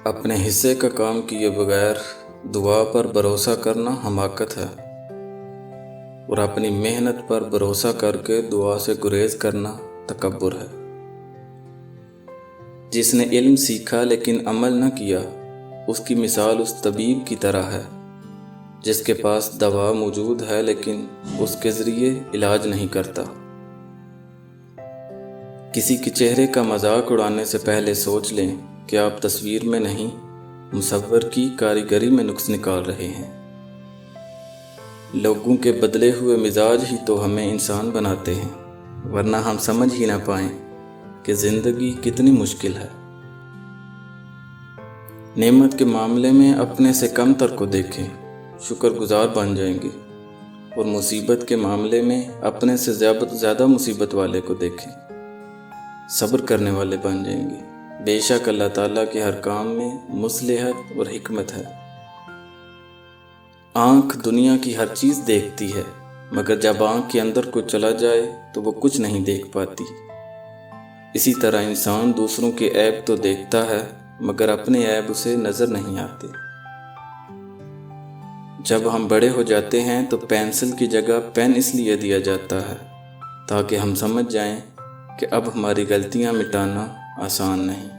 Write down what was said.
اپنے حصے کا کام کیے بغیر دعا پر بھروسہ کرنا حماقت ہے، اور اپنی محنت پر بھروسہ کر کے دعا سے گریز کرنا تکبر ہے۔ جس نے علم سیکھا لیکن عمل نہ کیا، اس کی مثال اس طبیب کی طرح ہے جس کے پاس دوا موجود ہے لیکن اس کے ذریعے علاج نہیں کرتا۔ کسی کے چہرے کا مذاق اڑانے سے پہلے سوچ لیں کہ آپ تصویر میں نہیں، مصور کی کاریگری میں نقص نکال رہے ہیں۔ لوگوں کے بدلے ہوئے مزاج ہی تو ہمیں انسان بناتے ہیں، ورنہ ہم سمجھ ہی نہ پائیں کہ زندگی کتنی مشکل ہے۔ نعمت کے معاملے میں اپنے سے کم تر کو دیکھیں، شکر گزار بن جائیں گے، اور مصیبت کے معاملے میں اپنے سے زیادہ مصیبت والے کو دیکھیں، صبر کرنے والے بن جائیں گے۔ بے شک اللہ تعالیٰ کے ہر کام میں مصلحت اور حکمت ہے۔ آنکھ دنیا کی ہر چیز دیکھتی ہے، مگر جب آنکھ کے اندر کو چلا جائے تو وہ کچھ نہیں دیکھ پاتی۔ اسی طرح انسان دوسروں کے عیب تو دیکھتا ہے، مگر اپنے عیب اسے نظر نہیں آتے۔ جب ہم بڑے ہو جاتے ہیں تو پینسل کی جگہ پین اس لیے دیا جاتا ہے تاکہ ہم سمجھ جائیں کہ اب ہماری غلطیاں مٹانا آسان نہیں۔